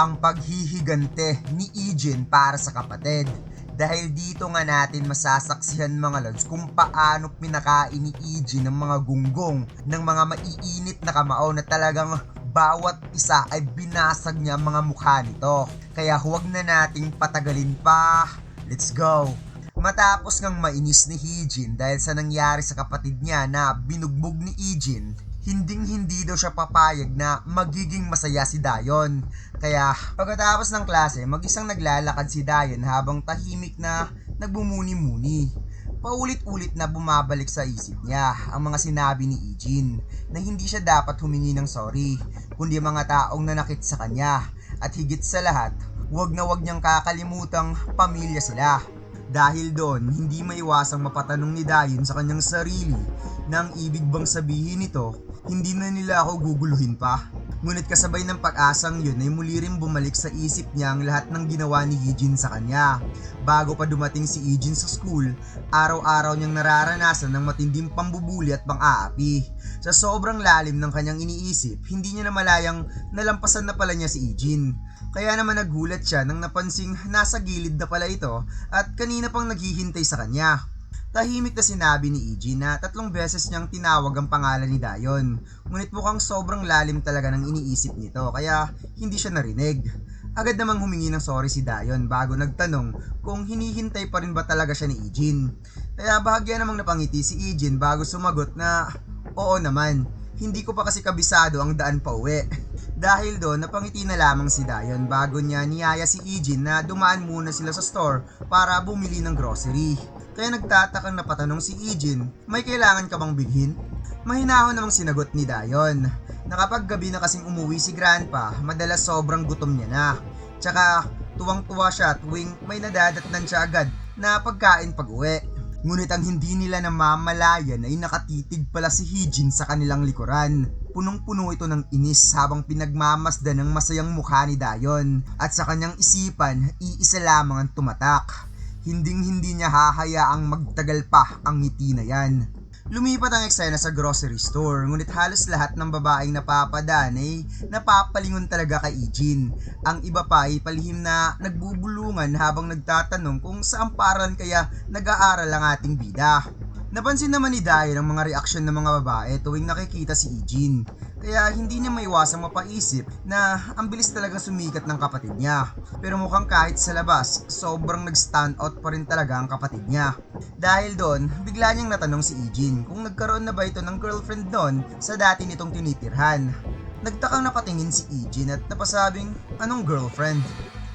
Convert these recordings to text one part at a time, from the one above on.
ang paghihigante ni Eugene para sa kapatid. Dahil dito nga natin masasaksihan mga lods kung paano pinakain ni Eugene ng mga gunggong ng mga maiinit na kamao na talagang bawat isa ay binasag niya ang mga mukha nito. Kaya huwag na nating patagalin pa. Let's go! Matapos ngang mainis ni Eugene dahil sa nangyari sa kapatid niya na binugbog ni Eugene, hinding-hindi daw siya papayag na magiging masaya si Dayon. Kaya pagkatapos ng klase, mag-isang naglalakad si Dayon habang tahimik na nagbumuni-muni. Paulit-ulit na bumabalik sa isip niya ang mga sinabi ni Eugene na hindi siya dapat humingi ng sorry, kundi mga taong nanakit sa kanya. At higit sa lahat, wag na wag niyang kakalimutang pamilya sila. Dahil doon, hindi maiwasang mapatanong ni Dayon sa kanyang sarili na ang ibig bang sabihin nito, hindi na nila ako guguluhin pa. Ngunit kasabay ng pag-asang yun ay muli rin bumalik sa isip niya ang lahat ng ginawa ni Eugene sa kanya. Bago pa dumating si Eugene sa school, araw-araw niyang nararanasan ng matinding pambubuli at pang-aapi. Sa sobrang lalim ng kanyang iniisip, hindi niya na malayang nalampasan na pala niya si Eugene. Kaya naman nagulat siya nang napansing nasa gilid na pala ito at kanina pang naghihintay sa kanya. Tahimik na sinabi ni Eugene na 3 beses niyang tinawag ang pangalan ni Dayon. Ngunit mukhang sobrang lalim talaga ng iniisip nito kaya hindi siya narinig. Agad namang humingi ng sorry si Dayon bago nagtanong kung hinihintay pa rin ba talaga siya ni Eugene. Kaya bahagya namang napangiti si Eugene bago sumagot na oo naman, hindi ko pa kasi kabisado ang daan pa uwi. Dahil doon, napangiti na lamang si Dayon bago niya niyaya si Eugene na dumaan muna sila sa store para bumili ng grocery. Kaya nagtatakang napatanong si Eugene, may kailangan ka bang bilhin? Mahinahon namang sinagot ni Dayon na kapag gabi na kasing umuwi si Grandpa, madalas sobrang gutom niya na. Tsaka tuwang-tuwa siya tuwing may nadadatnan siya agad na pagkain pag-uwi. Ngunit ang hindi nila namamalayan ay nakatitig pala si Eugene sa kanilang likuran. Punong-puno ito ng inis habang pinagmamasdan ng masayang mukha ni Dayon at sa kanyang isipan, iisa lamang ang tumatak. Hinding-hindi niya hahayaang magtagal pa ang ngiti na yan. Lumipat ang eksena sa grocery store, ngunit halos lahat ng babaeng napapadaan ay napapalingon talaga kay Eugene. Ang iba pa ay palihim na nagbubulungan habang nagtatanong kung saan paaralan kaya nag-aaral ang ating bida. Napansin naman ni Dayon ang mga reaksyon ng mga babae tuwing nakikita si Eugene. Kaya hindi niya maiwasang mapaisip na ang bilis talaga sumikat ng kapatid niya. Pero mukhang kahit sa labas, sobrang nag-stand out pa rin talaga ang kapatid niya. Dahil doon, bigla niyang natanong si Eugene kung nagkaroon na ba ito ng girlfriend noon sa dati nitong tinitirhan. Nagtakang napatingin si Eugene at napasabing, anong girlfriend?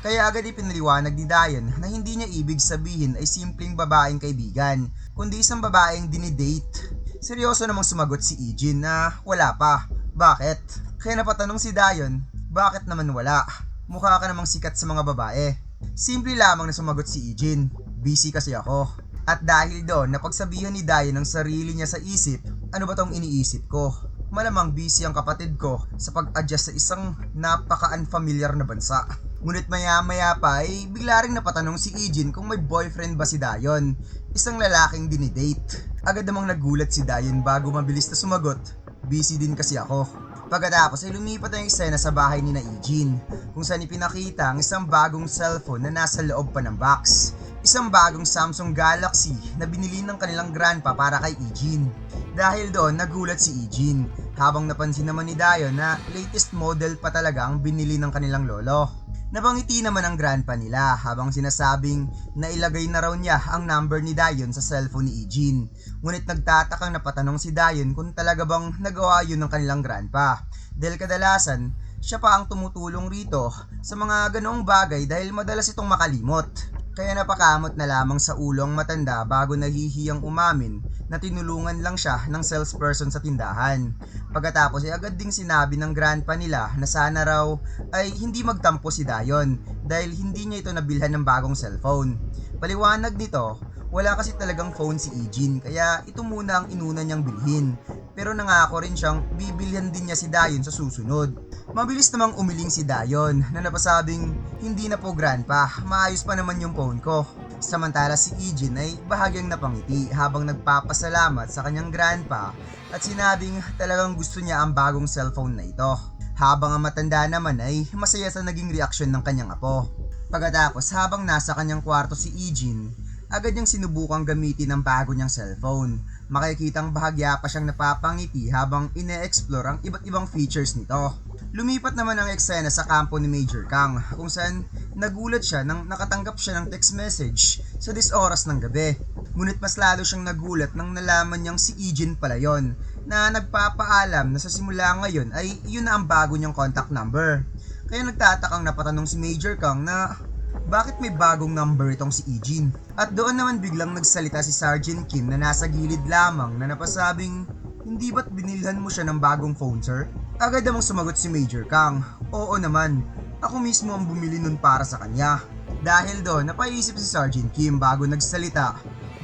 Kaya agad ipinaliwanag ni Dayon na hindi niya ibig sabihin ay simpleng babaeng kaibigan, kundi isang babaeng dinidate. Seryoso namang sumagot si Eugene na wala pa. Bakit? Kaya napatanong si Dayon, bakit naman wala? Mukha ka namang sikat sa mga babae. Simple lamang na sumagot si Eugene, busy kasi ako. At dahil doon, napagsabihan ni Dayon ng sarili niya sa isip, ano ba tong iniisip ko? Malamang busy ang kapatid ko sa pag-adjust sa isang napaka-unfamiliar na bansa. Ngunit maya-maya pa ay bigla ring napatanong si Eugene kung may boyfriend ba si Dayon, isang lalaking dinidate. Agad namang nagulat si Dayon bago mabilis na sumagot, busy din kasi ako. Pagkatapos ay lumipat ang eksena sa bahay ni Eugene, kung saan ipinakita ang isang bagong cellphone na nasa loob pa ng box. Isang bagong Samsung Galaxy na binili ng kanilang grandpa para kay Eugene. Dahil doon, nagulat si Eugene, habang napansin naman ni Dayon na latest model pa talaga ang binili ng kanilang lolo. Napangiti naman ang grandpa nila habang sinasabing na ilagay na raw niya ang number ni Dayon sa cellphone ni Eugene. Ngunit nagtatakang napatanong si Dayon kung talaga bang nagawa yun ng kanilang grandpa. Dahil kadalasan, siya pa ang tumutulong rito sa mga ganoong bagay dahil madalas itong makalimot. Kaya napakamot na lamang sa ulo ang matanda bago nahihiyang umamin na tinulungan lang siya ng salesperson sa tindahan. Pagkatapos ay agad ding sinabi ng grandpa nila na sana raw ay hindi magtampo si Dayon dahil hindi niya ito nabilhan ng bagong cellphone. Paliwanag nito, wala kasi talagang phone si Eugene kaya ito muna ang inuna niyang bilhin. Pero nangako rin siyang bibilhan din niya si Dayon sa susunod. Mabilis namang umiling si Dayon na napasabing hindi na po grandpa, maayos pa naman yung phone ko. Samantala si Eugene ay bahagyang napangiti habang nagpapasalamat sa kanyang grandpa at sinabing talagang gusto niya ang bagong cellphone na ito. Habang ang matanda naman ay masaya sa naging reaksyon ng kanyang apo. Pagkatapos habang nasa kanyang kwarto si Eugene, agad niyang sinubukang gamitin ang bago niyang cellphone. Makikitang bahagya pa siyang napapangiti habang ine-explore ang iba't ibang features nito. Lumipat naman ang eksena sa kampo ni Major Kang kung saan nagulat siya nang nakatanggap siya ng text message sa 10 oras ng gabi. Ngunit mas lalo siyang nagulat nang nalaman niyang si Eugene pala yon, na nagpapaalam na sa simula ngayon ay yun na ang bago niyang contact number. Kaya nagtatakang napatanong si Major Kang na bakit may bagong number itong si Eugene. At doon naman biglang nagsalita si Sergeant Kim na nasa gilid lamang na napasabing, hindi ba't binilhan mo siya ng bagong phone, sir? Agad namang sumagot si Major Kang, oo naman, ako mismo ang bumili nun para sa kanya. Dahil doon napaisip si Sergeant Kim bago nagsalita,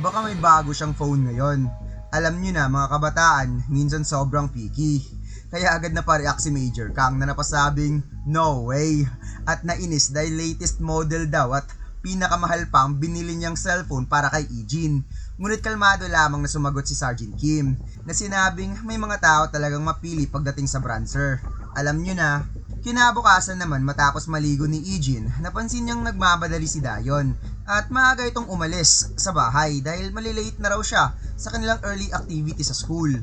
baka may bago siyang phone ngayon. Alam niyo na mga kabataan, minsan sobrang picky. Kaya agad na pa-react si Major Kang na napasabing, no way. At nainis dahil latest model daw at pinakamahal pa ang binili niyang cellphone para kay Eugene. Ngunit kalmado lamang na sumagot si Sergeant Kim na sinabing may mga tao talagang mapili pagdating sa brand, sir. Alam niyo na. Kinabukasan naman matapos maligo ni Eugene, napansin niyang nagmamadali si Dayon at maaga itong umalis sa bahay dahil malilate na raw siya sa kanilang early activity sa school.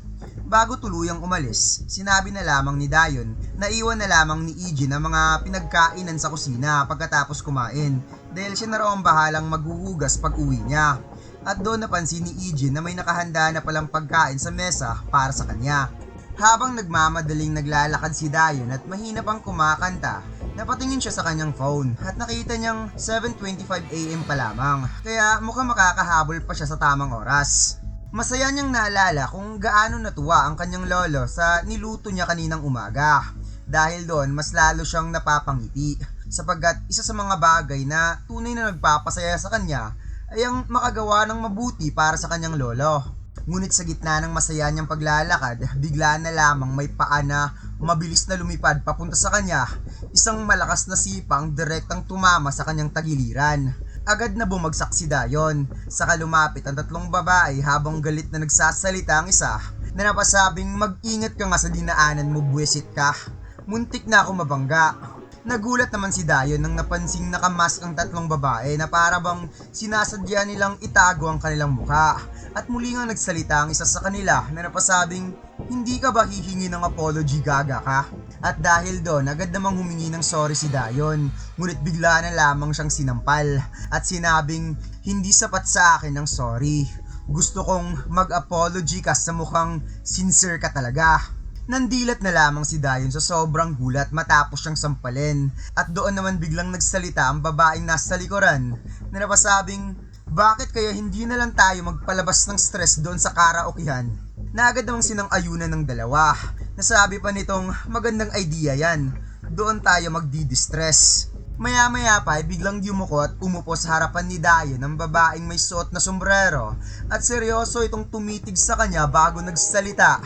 Bago tuluyang umalis, sinabi na lamang ni Dayon na iwan na lamang ni Eugene ang mga pinagkainan sa kusina pagkatapos kumain dahil siya na raw ang bahalang maghuhugas pag uwi niya. At doon napansin ni Eugene na may nakahanda na palang pagkain sa mesa para sa kanya. Habang nagmamadaling naglalakad si Dayon at mahina pang kumakanta, napatingin siya sa kanyang phone at nakita niyang 7:25 AM pa lamang, kaya mukhang makakahabol pa siya sa tamang oras. Masaya niyang naalala kung gaano natuwa ang kanyang lolo sa niluto niya kaninang umaga. Dahil doon mas lalo siyang napapangiti sapagkat isa sa mga bagay na tunay na nagpapasaya sa kanya ay ang makagawa ng mabuti para sa kanyang lolo. Ngunit sa gitna ng masaya niyang paglalakad, bigla na lamang may paa na mabilis na lumipad papunta sa kanya. Isang malakas na sipang direktang tumama sa kanyang tagiliran. Agad na bumagsak si Dayon. Saka lumapit ang tatlong babae habang galit na nagsasalita ang isa na napasabing mag-ingat ka nga sa dinaanan mo, buwisit ka. Muntik na ako mabangga. Nagulat naman si Dayon nang napansing nakamask ang tatlong babae na para bang sinasadya nilang itago ang kanilang mukha. At muli nga nagsalita ang isa sa kanila na napasabing, hindi ka ba hihingi ng apology, gaga ka? At dahil doon, agad namang humingi ng sorry si Dayon. Ngunit bigla na lamang siyang sinampal at sinabing, hindi sapat sa akin ang sorry. Gusto kong mag-apology ka sa mukhang sincere ka talaga. Nandilat na lamang si Dayon sa sobrang gulat matapos siyang sampalin. At doon naman biglang nagsalita ang babaeng nasa likuran na napasabing, bakit kaya hindi na lang tayo magpalabas ng stress doon sa karaokehan? Na agad namang sinang-ayunan ng dalawa. Nasabi pa nitong magandang idea yan. Doon tayo magdi-distress. Maya-maya pa ay biglang yumuko at umupo sa harapan ni Dayon ang babaeng may suot na sombrero at seryoso itong tumitig sa kanya bago nagsalita.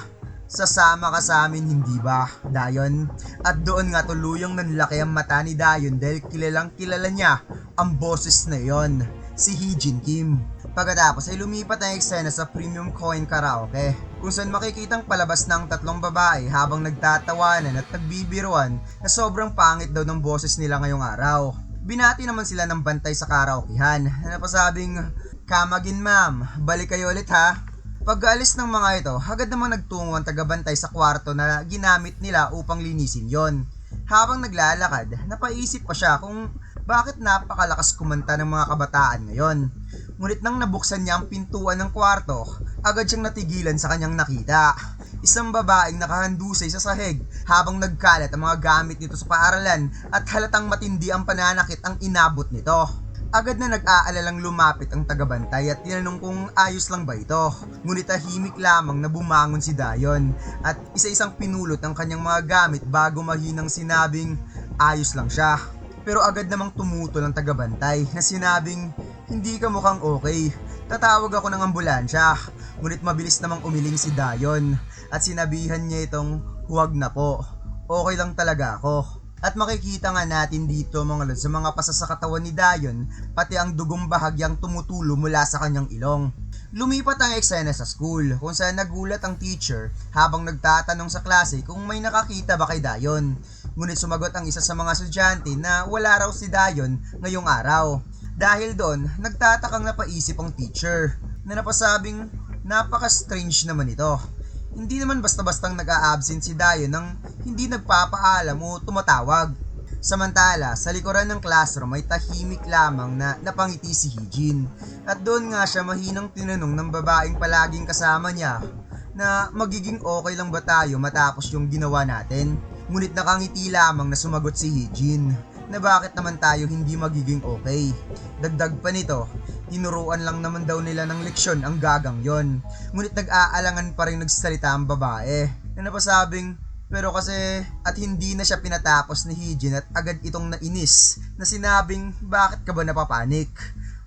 Sasama ka sa amin, hindi ba, Dayon? At doon nga tuluyang nanlaki ang mata ni Dayon dahil kilalang kilala niya ang boses na yon, si Eugene Kim. Pagkatapos ay lumipat ang eksena sa Premium Coin Karaoke kung saan makikitang palabas ng tatlong babae habang nagtatawanan at nagbibiruan na sobrang pangit daw ng boses nila ngayong araw. Binati naman sila ng bantay sa karaokehan na napasabing, "Come again, ma'am, balik kayo ulit ha." Pag-aalis ng mga ito, agad namang nagtungo ang tagabantay sa kwarto na ginamit nila upang linisin yon. Habang naglalakad, napaisip pa siya kung bakit napakalakas kumanta ng mga kabataan ngayon. Ngunit nang nabuksan niya ang pintuan ng kwarto, agad siyang natigilan sa kanyang nakita. Isang babaeng nakahandusay sa sahig habang nagkalat ang mga gamit nito sa paaralan at halatang matindi ang pananakit ang inabot nito. Agad na nag-aalalang lumapit ang tagabantay at tinanong kung ayos lang ba ito. Ngunit tahimik lamang na bumangon si Dayon at isa-isang pinulot ang kanyang mga gamit bago mahinang sinabing ayos lang siya. Pero agad namang tumutol ang tagabantay na sinabing, hindi ka mukhang okay, tatawag ako ng ambulansya. Ngunit mabilis namang umiling si Dayon at sinabihan niya itong, huwag na po, okay lang talaga ako. At makikita nga natin dito mga lods sa mga pasa sa katawan ni Dayon, pati ang dugong bahagyang tumutulo mula sa kanyang ilong. Lumipat ang eksena sa school kung saan nagulat ang teacher habang nagtatanong sa klase kung may nakakita ba kay Dayon. Ngunit sumagot ang isa sa mga estudyante na wala raw si Dayon ngayong araw. Dahil doon, nagtatakang napaisip ang teacher na napasabing napaka-strange naman ito. Hindi naman basta-bastang nag-a-absent si Dayon nang hindi nagpapaalam o tumatawag. Samantala, sa likuran ng classroom ay tahimik lamang na napangiti si Hijin. At doon nga siya mahinang tinanong ng babaeng palaging kasama niya na magiging okay lang ba tayo matapos yung ginawa natin. Ngunit nakangiti lamang na sumagot si Hijin na bakit naman tayo hindi magiging okay. Dagdag pa nito, tinuruan lang naman daw nila ng leksyon ang gagang yon. Ngunit nag-aalangan pa rin nagsalita ang babae na napasabing pero kasi at hindi na siya pinatapos ni Hijin at agad itong nainis na sinabing bakit ka ba napapanik?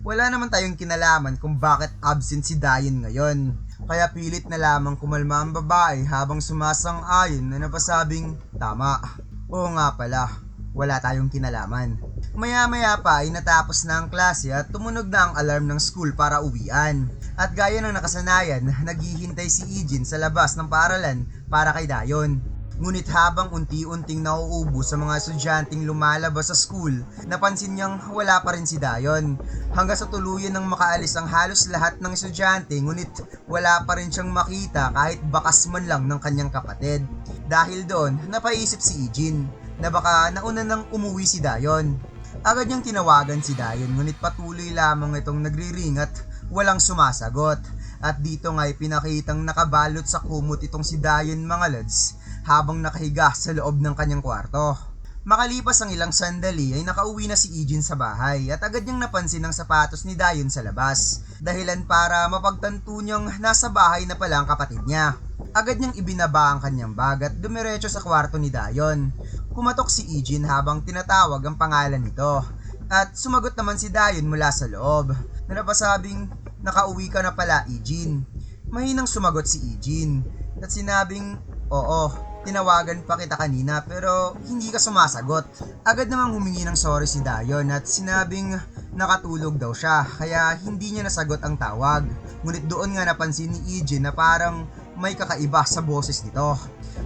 Wala naman tayong kinalaman kung bakit absent si Dayon ngayon. Kaya pilit na lamang kumalma ang babae habang sumasang-ayon na napasabing tama. Oo nga pala, wala tayong kinalaman. Maya-maya pa ay natapos na ang klase at tumunog na ang alarm ng school para uwian. At gaya ng nakasanayan, naghihintay si Hijin sa labas ng paaralan para kay Dayon. Ngunit habang unti-unting nauubos sa mga estudyanteng lumalabas sa school, napansin niyang wala pa rin si Dayon. Hanggang sa tuluyan nang makaalis ang halos lahat ng estudyante, ngunit wala pa rin siyang makita kahit bakas man lang ng kanyang kapatid. Dahil doon, napaisip si Hijin na baka nauna nang umuwi si Dayon. Agad niyang tinawagan si Dayon ngunit patuloy lamang itong nagri-ring at walang sumasagot. At dito nga'y pinakitang nakabalot sa kumot itong si Dayon mga lods habang nakahiga sa loob ng kanyang kwarto. Makalipas ang ilang sandali ay nakauwi na si Hijin sa bahay at agad niyang napansin ang sapatos ni Dayon sa labas. Dahilan para mapagtanto niyang nasa bahay na pala ang kapatid niya. Agad niyang ibinaba ang kanyang bag at dumiretso sa kwarto ni Dayon. Kumatok si Hijin habang tinatawag ang pangalan nito. At sumagot naman si Dayon mula sa loob na napasabing nakauwi ka na pala Hijin. Mahinang sumagot si Hijin at sinabing oo. Tinawagan pa kita kanina pero hindi ka sumasagot. Agad namang humingi ng sorry si Dayon at sinabing nakatulog daw siya kaya hindi niya nasagot ang tawag. Ngunit doon nga napansin ni Hijin na parang may kakaiba sa boses nito.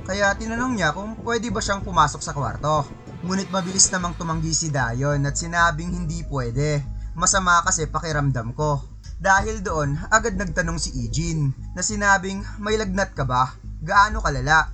Kaya tinanong niya kung pwede ba siyang pumasok sa kwarto. Ngunit mabilis namang tumanggi si Dayon at sinabing hindi pwede. Masama kasi pakiramdam ko. Dahil doon agad nagtanong si Hijin na sinabing may lagnat ka ba? Gaano kalala?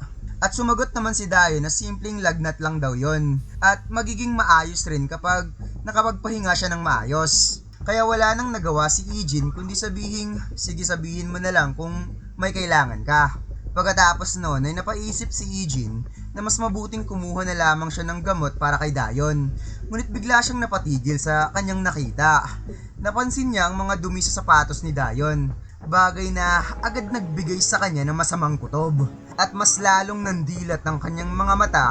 At sumagot naman si Dayon na simpleng lagnat lang daw yon at magiging maayos rin kapag nakapagpahinga siya ng maayos. Kaya wala nang nagawa si Hijin kundi sige sabihin mo na lang kung may kailangan ka. Pagkatapos noon ay napaisip si Hijin na mas mabuting kumuha na lamang siya ng gamot para kay Dayon. Ngunit bigla siyang napatigil sa kanyang nakita. Napansin niya ang mga dumi sa sapatos ni Dayon. Bagay na agad nagbigay sa kanya ng masamang kutob at mas lalong nandilat ng kanyang mga mata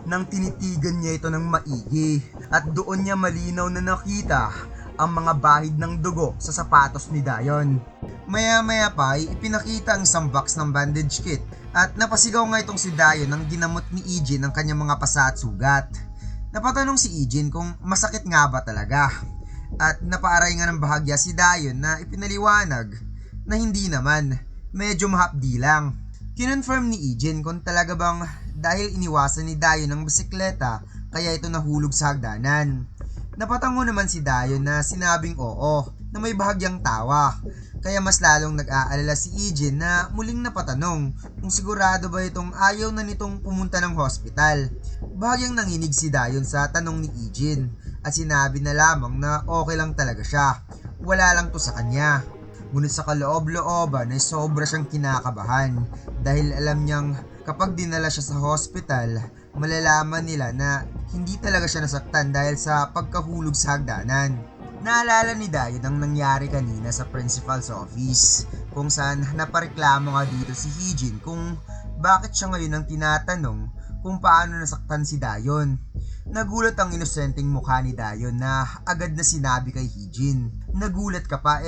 nang tinitigan niya ito ng maigi at doon niya malinaw na nakita ang mga bahid ng dugo sa sapatos ni Dayon. Maya-maya pa ay ipinakita ang isang box ng bandage kit at napasigaw nga itong si Dayon nang ginamot ni Hijin ang kanyang mga pasa at sugat. Napatanong si Hijin kung masakit nga ba talaga at napaaray nga ng bahagya si Dayon na ipinaliwanag na hindi naman, medyo mahapdi lang. Kinonfirm ni Hijin kung talaga bang dahil iniwasan ni Dayon ng bisikleta kaya ito nahulog sa hagdanan. Napatango naman si Dayon na sinabing oo na may bahagyang tawa. Kaya mas lalong nag-aalala si Hijin na muling napatanong kung sigurado ba itong ayaw na nitong pumunta ng hospital. Bahagyang nanginig si Dayon sa tanong ni Hijin at sinabi na lamang na okay lang talaga siya. Wala lang to sa kanya. Ngunit sa kaloob-looban ay sobra siyang kinakabahan dahil alam niyang kapag dinala siya sa hospital, malalaman nila na hindi talaga siya nasaktan dahil sa pagkahulog sa hagdanan. Naalala ni Dayon ang nangyari kanina sa principal's office kung saan napareklamo nga dito si Hijin kung bakit siya ngayon ang tinatanong kung paano nasaktan si Dayon. Nagulat ang inosenteng mukha ni Dayon na agad na sinabi kay Hijin, nagulat ka pa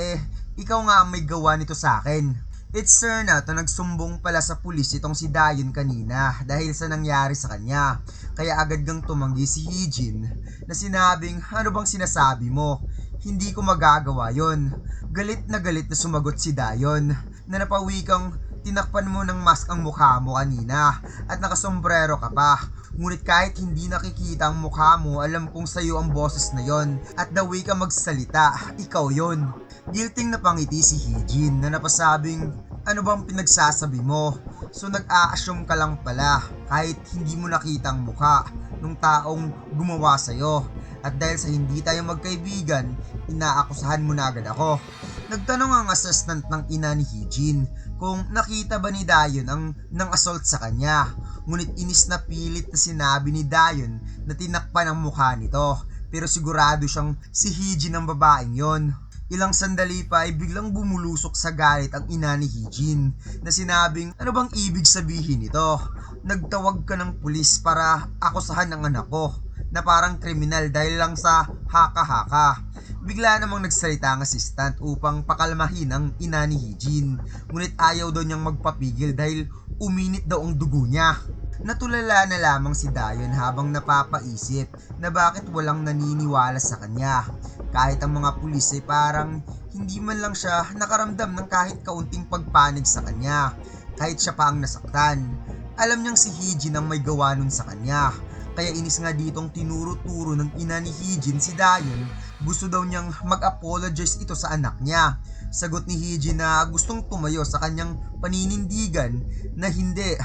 ikaw nga ang may gawa nito sa akin. It's turned out na nagsumbong pala sa pulis itong si Dayon kanina dahil sa nangyari sa kanya. Kaya agad gang tumanggi si Hijin na sinabing ano bang sinasabi mo? hindi ko magagawa yon. Galit na sumagot si Dayon na napawikang tinakpan mo ng mask ang mukha mo kanina at nakasombrero ka pa. Ngunit kahit hindi nakikita ang mukha mo, alam kong sa'yo ang boses na yon at the way ka magsalita, ikaw yon. Guilting na pangiti si Heejin na napasabing, ano bang pinagsasabi mo? So nag-a-assume ka lang pala kahit hindi mo nakita ang mukha ng taong gumawa sa'yo. At dahil sa hindi tayo magkaibigan, inaakusahan mo na agad ako. Nagtanong ang assistant ng ina ni Heejin kung nakita ba ni Dayon ang nang-assault sa kanya. Ngunit inis na pilit na sinabi ni Dayon na tinakpan ang mukha nito. Pero sigurado siyang si Heejin ang babaeng yon. Ilang sandali pa ay biglang bumulusok sa galit ang ina ni Heejin na sinabing, ano bang ibig sabihin nito? Nagtawag ka ng pulis para akusahan ang anak ko na parang kriminal dahil lang sa haka-haka. Bigla namang nagsalita ang assistant upang pakalmahin ang ina ni Heejin. Ngunit ayaw daw niyang magpapigil dahil uminit daw ang dugo niya. Natulala na lamang si Dayon habang napapaisip na bakit walang naniniwala sa kanya. Kahit ang mga pulis ay parang hindi man lang siya nakaramdam ng kahit kaunting pagpanig sa kanya. Kahit siya pa ang nasaktan. Alam niyang si Heejin ang may gawa nun sa kanya. Kaya inis nga ditong tinuro-turo ng ina ni Heejin si Dayon. Gusto daw niyang mag-apologize ito sa anak niya. Sagot ni Heejin na gustong tumayo sa kanyang paninindigan na hindi.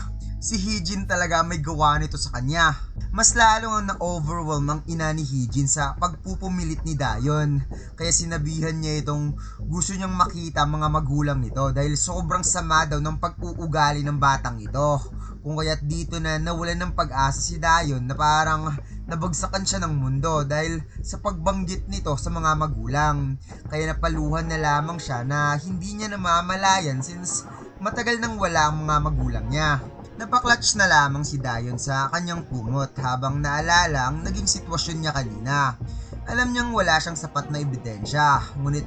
Si Heejin talaga may gawa nito sa kanya. Mas lalo ang na-overwhelm ang ina ni Heejin sa pagpupumilit ni Dayon. Kaya sinabihan niya itong gusto niyang makita mga magulang nito dahil sobrang sama daw ng pag-uugali ng batang ito. Kung kaya't dito na nawalan ng pag-asa si Dayon na parang nabagsakan siya ng mundo dahil sa pagbanggit nito sa mga magulang. Kaya napaluhan na lamang siya na hindi niya namamalayan since matagal nang wala ang mga magulang niya. Napaklatch na lamang si Dayon sa kanyang kumot habang naalala ang naging sitwasyon niya kanina. Alam niyang wala siyang sapat na ebidensya, ngunit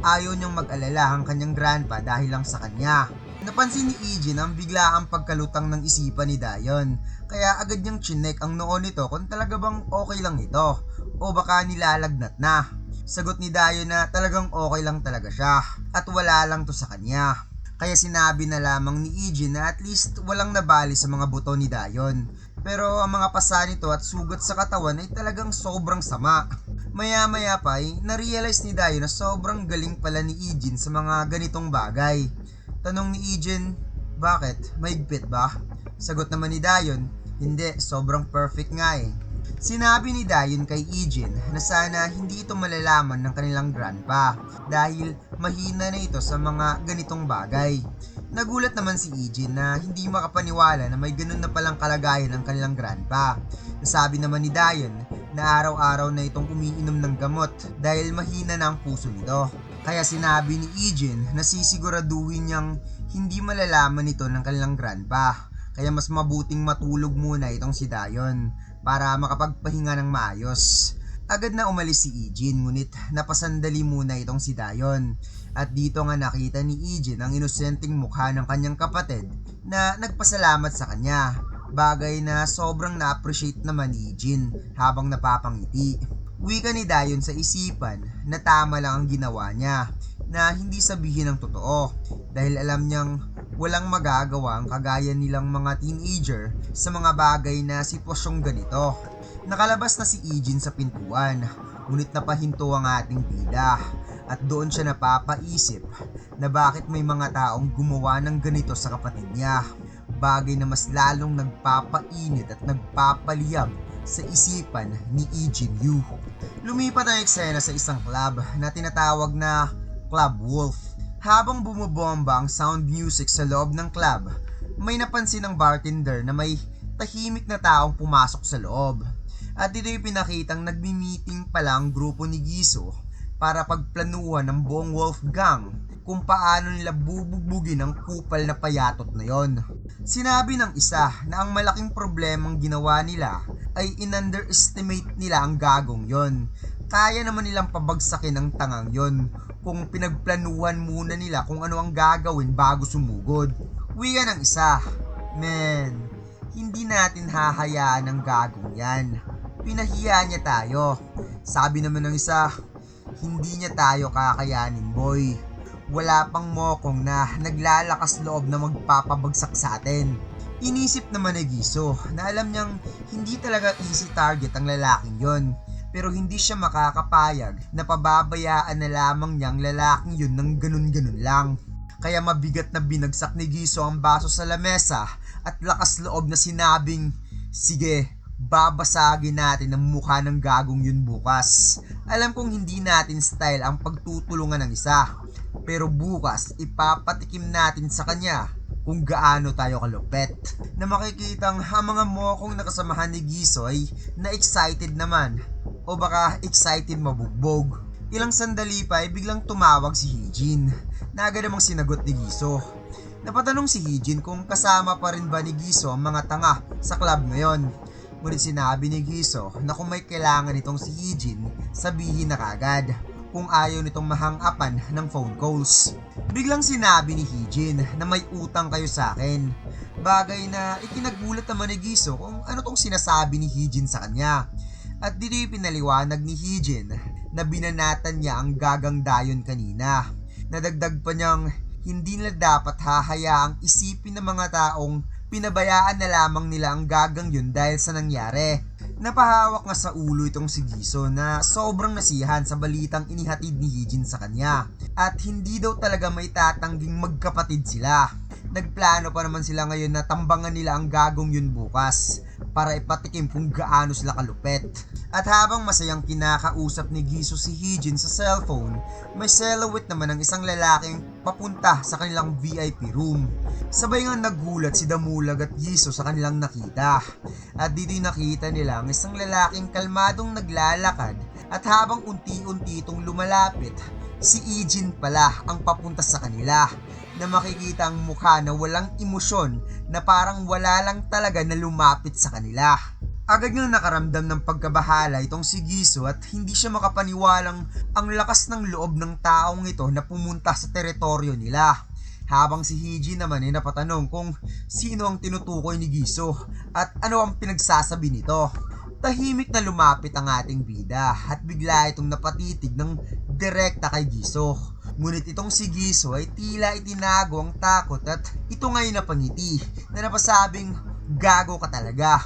ayaw niyang mag-alala ang kanyang grandpa dahil lang sa kanya. Napansin ni Heejin ang biglaang pagkalutang ng isipan ni Dayon, kaya agad niyang chinek ang noo nito kung talaga bang okay lang ito o baka nilalagnat na. Sagot ni Dayon na talagang okay lang talaga siya at wala lang to sa kanya. Kaya sinabi na lamang ni Heejin na at least walang nabali sa mga buto ni Dayon. Pero ang mga pasa nito at sugat sa katawan ay talagang sobrang sama. Maya-maya pa ay narealize ni Dayon na sobrang galing pala ni Heejin sa mga ganitong bagay. Tanong ni Heejin, bakit? Mahigpit ba? Sagot naman ni Dayon, hindi, sobrang perfect nga eh. Sinabi ni Dayon kay Heejin na sana hindi ito malalaman ng kanilang grandpa dahil mahina na ito sa mga ganitong bagay. Nagulat naman si Heejin na hindi makapaniwala na may ganun na palang kalagayan ng kanilang grandpa. Nasabi naman ni Dayon na araw-araw na itong umiinom ng gamot dahil mahina na ang puso nito. Kaya sinabi ni Heejin na sisiguraduhin niyang hindi malalaman ito ng kanilang grandpa. Kaya mas mabuting matulog muna itong si Dayon para makapagpahinga ng maayos. Agad na umalis si Heejin ngunit napasandali muna itong si Dayon. At dito nga nakita ni Heejin ang inosenteng mukha ng kanyang kapatid na nagpasalamat sa kanya. Bagay na sobrang na-appreciate naman ni Heejin habang napapangiti. Wika ni Dayon sa isipan na tama lang ang ginawa niya na hindi sabihin ang totoo dahil alam niyang walang magagawa ang kagaya nilang mga teenager sa mga bagay na sitwasyong ganito. Nakalabas na si Heejin sa pintuan, ngunit napahinto ang ating bida at doon siya napapaisip na bakit may mga taong gumawa ng ganito sa kapatid niya. Bagay na mas lalong nagpapainit at nagpapaliyab sa isipan ni Heejin Yu. Lumipat ang eksena sa isang club na tinatawag na Club Wolf. Habang bumubomba ang sound music sa loob ng club, may napansin ng bartender na may tahimik na taong pumasok sa loob. At ito'y pinakitang nagmi-meeting pala ang grupo ni Giso para pagplanuhan ng buong Wolf Gang kung paano nila bubugbugin ang kupal na payatot na yon. Sinabi ng isa na ang malaking problemang ginawa nila ay in-underestimate nila ang gagong yon. Kaya naman nilang pabagsakin ang tangang yon kung pinagplanuhan muna nila kung ano ang gagawin bago sumugod. Wika ng isa, men, hindi natin hahayaan ang gagong yan. Pinahiya niya tayo. Sabi naman ng isa, hindi niya tayo kakayanin, boy. Wala pang mokong na naglalakas loob na magpapabagsak sa atin. Inisip naman ni Giso na alam niyang hindi talaga easy target ang lalaking yon. Pero hindi siya makakapayag na pababayaan na lamang niyang lalaking yun ng ganun-ganun lang. Kaya mabigat na binagsak ni Giso ang baso sa lamesa at lakas loob na sinabing, "Sige, babasagin natin ang mukha ng gagong yun bukas. Alam kong hindi natin style ang pagtutulungan ng isa. Pero bukas ipapatikim natin sa kanya kung gaano tayo kalupet." Na makikitang ang mga mokong nakasamahan ni Giso ay na-excited naman. O baka excited mabugbog. Ilang sandali pa ay biglang tumawag si Hijin na agad namang sinagot ni Giso. Napatanong si Hijin kung kasama pa rin ba ni Giso ang mga tanga sa club ngayon. Ngunit sinabi ni Giso na kung may kailangan itong si Hijin, sabihin na kagad kung ayaw nitong mahang-apan ng phone calls. Biglang sinabi ni Hijin na may utang kayo sa akin. Bagay na ikinagulat naman ni Giso kung ano tong sinasabi ni Hijin sa kanya. At dito pinaliwanag ni Hijin na binanatan niya ang gagang dayon kanina. Nadagdag pa niyang hindi nila dapat hahayaang isipin ng mga taong pinabayaan na lamang nila ang gagang yun dahil sa nangyari. Napahawak nga sa ulo itong si Giso na sobrang nasiyahan sa balitang inihatid ni Hijin sa kanya. At hindi daw talaga may tatangging magkapatid sila. Nagplano pa naman sila ngayon na tambangan nila ang gagong yun bukas para ipatikim kung gaano sila kalupet. At habang masayang kinakausap ni Giso si Hijin sa cellphone, may silhouette naman ng isang lalaking papunta sa kanilang VIP room. Sabay nga nagulat si Damulag at Giso sa kanilang nakita. At dito'y nakita nila ang isang lalaking kalmadong naglalakad at habang unti-unti itong lumalapit, si Hijin pala ang papunta sa kanila. Na makikita ang mukha na walang emosyon na parang wala lang talaga na lumapit sa kanila. Agad ngang nakaramdam ng pagkabahala itong si Giso at hindi siya makapaniwalang ang lakas ng loob ng taong ito na pumunta sa teritoryo nila. Habang si Hijin naman ay napatanong kung sino ang tinutukoy ni Giso at ano ang pinagsasabi nito. Tahimik na lumapit ang ating bida at bigla itong napatitig ng direkta kay Giso. Ngunit itong si Giso ay tila itinago ang takot at ito nga'y napangiti na napasabing, "Gago ka talaga.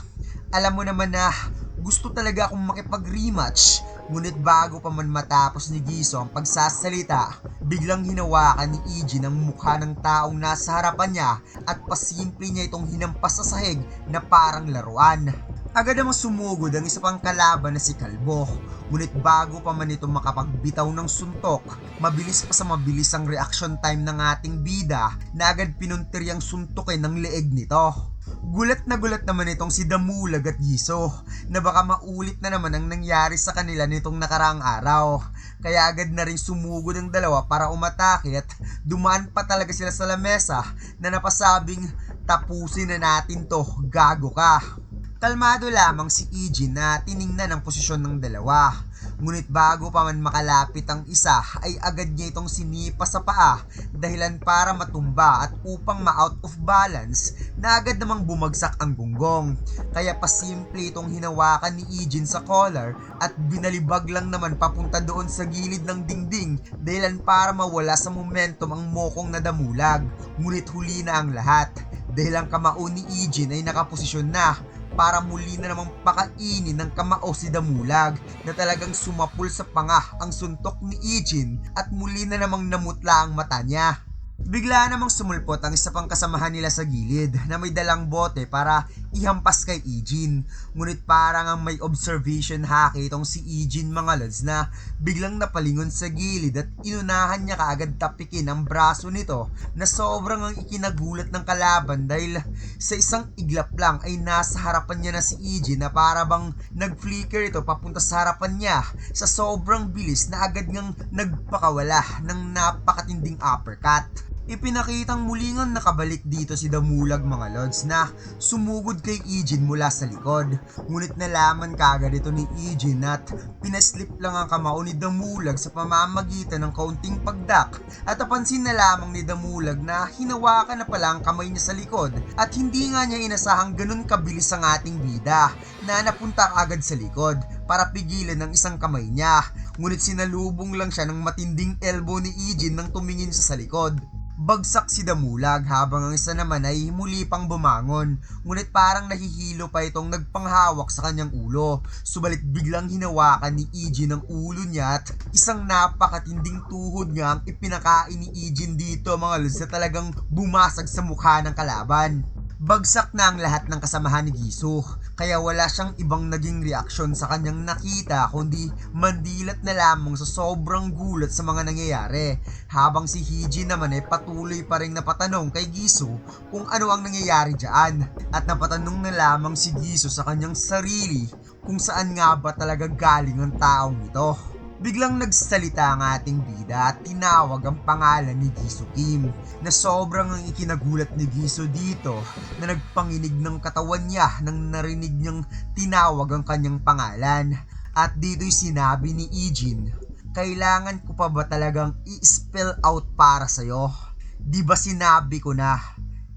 Alam mo naman na gusto talaga akong makipag-rematch." Ngunit bago pa man matapos ni Giso ang pagsasalita, biglang hinawakan ni Hijin ang mukha ng taong nasa harapan niya at pasimple niya itong hinampas sa sahig na parang laruan. Agad namang sumugod ang isa pang kalaban na si Kalbo. Ngunit bago pa man ito makapagbitaw ng suntok, mabilis pa sa mabilis ang reaction time ng ating bida na agad pinuntiryang suntukin ng leeg nito. Gulat naman itong si Damulag at Giso na baka maulit na naman ang nangyari sa kanila nitong nakaraang araw. Kaya agad na rin sumugod ang dalawa para umatake at dumaan pa talaga sila sa lamesa na napasabing, "Tapusin na natin to, gago ka." Kalmado lamang si Hijin na tiningnan ang posisyon ng dalawa. Ngunit bago pa man makalapit ang isa ay agad niya itong sinipa sa paa dahilan para matumba at upang ma-out of balance na agad namang bumagsak ang gunggong. Kaya pasimple itong hinawakan ni Hijin sa collar at binalibag lang naman papunta doon sa gilid ng dingding dahilan para mawala sa momentum ang mokong na Damulag. Ngunit huli na ang lahat dahil ang kamao ni Hijin ay nakaposisyon na para muli na namang pakainin ng kamao si Damulag na talagang sumapul sa panga ang suntok ni Hijin at muli na namang namutla ang mata niya. Bigla namang sumulpot ang isa pang kasamahan nila sa gilid na may dalang bote para ihampas kay Hijin. Ngunit parang ang may observation haki itong si Hijin mga lods na biglang napalingon sa gilid at inunahan niya kaagad tapikin ang braso nito na sobrang ang ikinagulat ng kalaban dahil sa isang iglap lang ay nasa harapan niya na si Hijin na para bang nag-flicker ito papunta sa harapan niya sa sobrang bilis na agad ngang nagpakawala ng napakatinding uppercut. Ipinakitang muli ngang nakabalik dito si Damulag mga lods na sumugod kay Hijin mula sa likod. Ngunit nalaman kaagad ito ni Hijin at pinaslip lang ang kamao ni Damulag sa pamamagitan ng kaunting pagdak at napansin na lamang ni Damulag na hinawakan na pala ang kamay niya sa likod at hindi nga niya inasahang ganun kabilis ang ating bida na napunta agad sa likod para pigilan ng isang kamay niya. ngunit sinalubong lang siya ng matinding elbow ni Ijin nang tumingin siya sa likod. Bagsak si Damulag habang ang isa naman ay muli pang bumangon, ngunit parang nahihilo pa itong nagpanghawak sa kanyang ulo. Subalit biglang hinawakan ni Ijin ang ulo niya at isang napakatinding tuhod nga ang ipinakain ni Ijin dito mga lods na talagang bumasag sa mukha ng kalaban. Bagsak na ang lahat ng kasamahan ni Gisu, kaya wala siyang ibang naging reaksyon sa kanyang nakita kundi mandilat na lamang sa sobrang gulat sa mga nangyayari, habang si Hiji naman ay patuloy pa rin napatanong kay Gisu kung ano ang nangyayari dyan, at napatanong na lamang si Gisu sa kanyang sarili kung saan nga ba talaga galing ang taong ito. Biglang nagsalita ang ating bida at tinawag ang pangalan ni Gisu Kim, na sobrang ang ikinagulat ni Gisu dito na nagpanginig ng katawan niya nang narinig niyang tinawag ang kanyang pangalan. At dito'y sinabi ni Ijin, "Kailangan ko pa ba talagang i-spell out para sa'yo? Di ba sinabi ko na,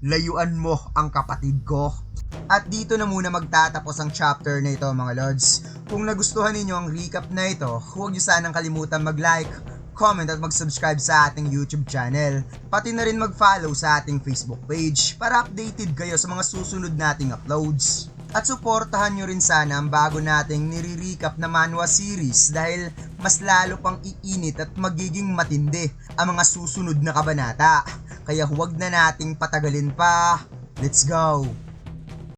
layuan mo ang kapatid ko?" At dito na muna magtatapos ang chapter na ito mga lods. Kung nagustuhan ninyo ang recap na ito, huwag niyo sanang kalimutan mag-like, comment at mag-subscribe sa ating YouTube channel. Pati na rin mag-follow sa ating Facebook page para updated kayo sa mga susunod nating uploads. At suportahan nyo rin sana ang bago nating nire-recap na manhwa series dahil mas lalo pang iinit at magiging matindi ang mga susunod na kabanata. Kaya huwag na nating patagalin pa. Let's go!